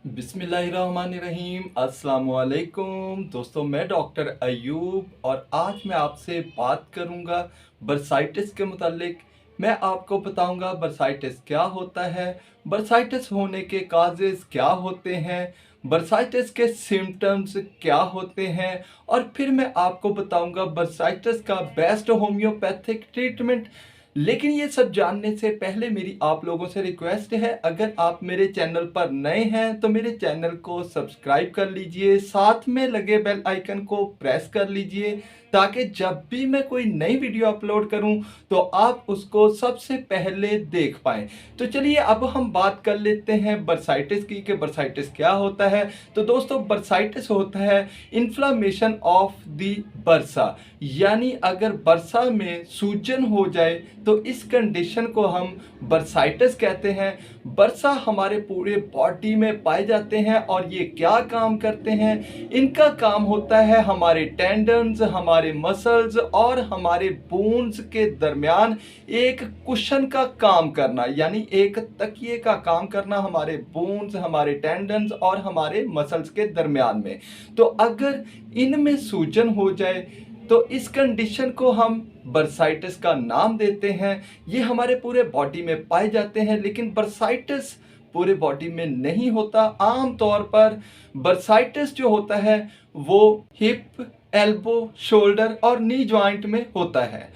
बिस्मिल्लाहिर्रहमानिर्रहीम अस्सलाम वालेकुम दोस्तों, मैं डॉक्टर अयूब और आज मैं आपसे बात करूंगा बर्साइटिस के मुतालिक। मैं आपको बताऊंगा बर्साइटिस क्या होता है, बर्साइटिस होने के काजेज़ क्या होते हैं, बर्साइटिस के सिम्टम्स क्या होते हैं और फिर मैं आपको बताऊंगा बर्साइटिस का बेस्ट होम्योपैथिक ट्रीटमेंट। लेकिन ये सब जानने से पहले मेरी आप लोगों से रिक्वेस्ट है, अगर आप मेरे चैनल पर नए हैं तो मेरे चैनल को सब्सक्राइब कर लीजिए, साथ में लगे बेल आइकन को प्रेस कर लीजिए ताकि जब भी मैं कोई नई वीडियो अपलोड करूं तो आप उसको सबसे पहले देख पाएं। तो चलिए अब हम बात कर लेते हैं बर्साइटिस की कि बर्साइटिस क्या होता है। तो दोस्तों, बर्साइटिस होता है इन्फ्लामेशन ऑफ दी बर्सा, यानी अगर बर्सा में सूजन हो जाए तो इस कंडीशन को हम बर्साइटिस कहते हैं। बर्सा हमारे पूरे बॉडी में पाए जाते हैं और ये क्या काम करते हैं? इनका काम होता है हमारे टेंडन्स, हमारे मसल्स और हमारे बोन्स के दरमियान एक कुशन का काम करना, यानी एक तकिए का काम करना हमारे बोन्स, हमारे टेंडन्स और हमारे मसल्स के दरमियान में। तो अगर इनमें सूजन हो जाए तो इस कंडीशन को हम बर्साइटिस का नाम देते हैं। ये हमारे पूरे बॉडी में पाए जाते हैं, लेकिन बर्साइटिस पूरे बॉडी में नहीं होता। आम तौर पर बर्साइटिस जो होता है वो हिप, एल्बो, शोल्डर और नी जॉइंट में होता है।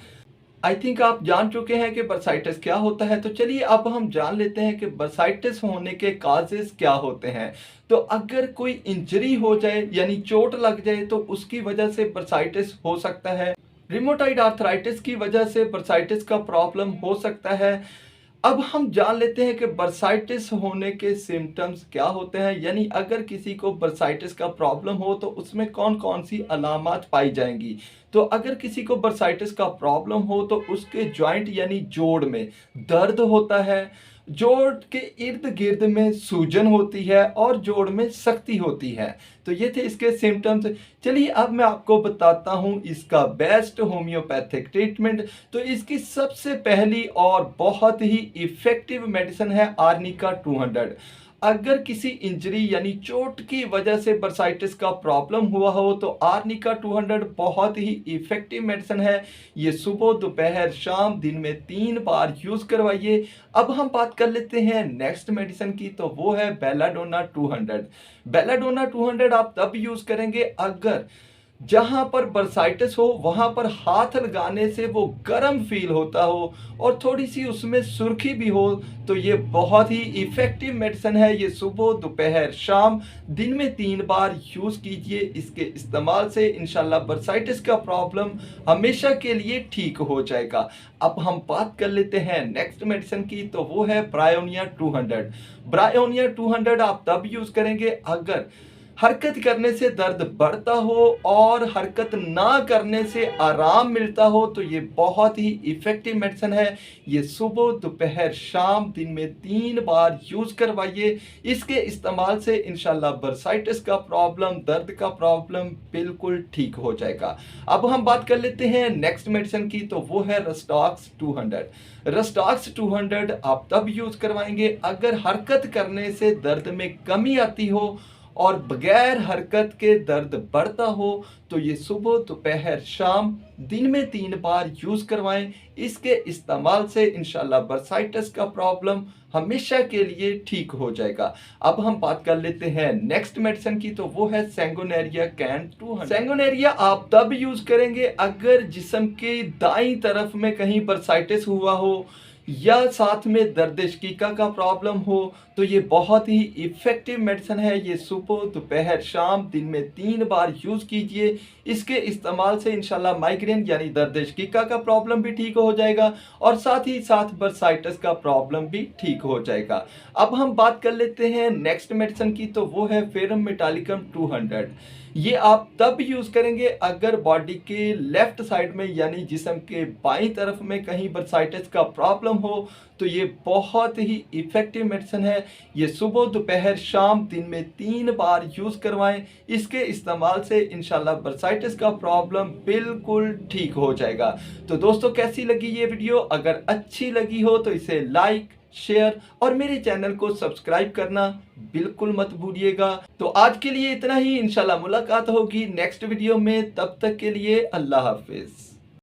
आई थिंक आप जान चुके हैं कि बर्साइटिस क्या होता है। तो चलिए अब हम जान लेते हैं कि बर्साइटिस होने के काजेस क्या होते हैं। तो अगर कोई इंजरी हो जाए यानी चोट लग जाए तो उसकी वजह से बर्साइटिस हो सकता है। रिमोटाइड आर्थराइटिस की वजह से बर्साइटिस का प्रॉब्लम हो सकता है। अब हम जान लेते हैं कि बर्साइटिस होने के सिम्टम्स क्या होते हैं, यानी अगर किसी को बर्साइटिस का प्रॉब्लम हो तो उसमें कौन कौन सी अलामात पाई जाएंगी। तो अगर किसी को बर्साइटिस का प्रॉब्लम हो तो उसके जॉइंट यानी जोड़ में दर्द होता है, जोड़ के इर्द गिर्द में सूजन होती है और जोड़ में सख्ती होती है। तो ये थे इसके सिम्टम्स। चलिए अब मैं आपको बताता हूँ इसका बेस्ट होम्योपैथिक ट्रीटमेंट। तो इसकी सबसे पहली और बहुत ही इफेक्टिव मेडिसिन है आर्निका 200। अगर किसी इंजरी यानी चोट की वजह से बर्साइटिस का प्रॉब्लम हुआ हो तो आर्निका 200 बहुत ही इफेक्टिव मेडिसिन है। ये सुबह, दोपहर, शाम दिन में 3 बार यूज करवाइए। अब हम बात कर लेते हैं नेक्स्ट मेडिसिन की, तो वो है बेलाडोना 200। बेलाडोना 200 आप तब यूज करेंगे अगर जहां पर बर्साइटिस हो वहां पर हाथ लगाने से वो गर्म फील होता हो और थोड़ी सी उसमें सुर्खी भी हो। तो ये बहुत ही इफेक्टिव मेडिसिन है। ये सुबह, दोपहर, शाम दिन में 3 बार यूज कीजिए। इसके इस्तेमाल से इंशाल्लाह बर्साइटिस का प्रॉब्लम हमेशा के लिए ठीक हो जाएगा। अब हम बात कर लेते हैं नेक्स्ट मेडिसिन की, तो वो है ब्रायोनिया 200। ब्रायोनिया 200 आप तब यूज करेंगे अगर हरकत करने से दर्द बढ़ता हो और हरकत ना करने से आराम मिलता हो। तो ये बहुत ही इफेक्टिव मेडिसिन है। ये सुबह, दोपहर, शाम दिन में 3 बार यूज करवाइए। इसके इस्तेमाल से इंशाल्लाह बर्साइटिस का प्रॉब्लम, दर्द का प्रॉब्लम बिल्कुल ठीक हो जाएगा। अब हम बात कर लेते हैं नेक्स्ट मेडिसिन की, तो वो है रस्टॉक्स 200। रस्टॉक्स 200 आप तब यूज करवाएंगे अगर हरकत करने से दर्द में कमी आती हो और बगैर हरकत के दर्द बढ़ता हो। तो ये सुबह, दोपहर, शाम दिन में 3 बार यूज करवाएं। इसके इस्तेमाल से इंशाल्लाह बर्साइटिस का प्रॉब्लम हमेशा के लिए ठीक हो जाएगा। अब हम बात कर लेते हैं नेक्स्ट मेडिसिन की, तो वो है सैंगोनेरिया कैन 200। सैंगोनेरिया आप तब यूज करेंगे अगर जिस्म के दाईं तरफ में कहीं बर्साइटिस हुआ हो या साथ में दर्द शकीका का प्रॉब्लम हो। तो ये बहुत ही इफेक्टिव मेडिसिन है। ये सुबह, दोपहर, शाम दिन में 3 बार यूज कीजिए। इसके इस्तेमाल से इंशाल्लाह माइग्रेन यानी दर्द शकीका का प्रॉब्लम भी ठीक हो जाएगा और साथ ही साथ बर्साइटिस का प्रॉब्लम भी ठीक हो जाएगा। अब हम बात कर लेते हैं नेक्स्ट मेडिसिन की, तो वो है फेरम मेटालिकम 200। ये आप तब यूज करेंगे अगर बॉडी के लेफ्ट साइड में यानी जिस्म के बाईं तरफ में कहीं बर्साइटिस का प्रॉब्लम हो। तो ये बहुत ही इफेक्टिव मेडिसिन है। ये सुबह, दोपहर, शाम दिन में 3 बार यूज करवाएं। इसके इस्तेमाल से इंशाल्लाह बर्साइटिस का प्रॉब्लम बिल्कुल ठीक हो जाएगा। तो दोस्तों, कैसी लगी ये वीडियो? अगर अच्छी लगी हो तो इसे लाइक, शेयर और मेरे चैनल को सब्सक्राइब करना बिल्कुल मत भूलिएगा। तो आज के लिए इतना ही, इंशाल्लाह मुलाकात होगी नेक्स्ट वीडियो में। तब तक के लिए अल्लाह हाफिज़।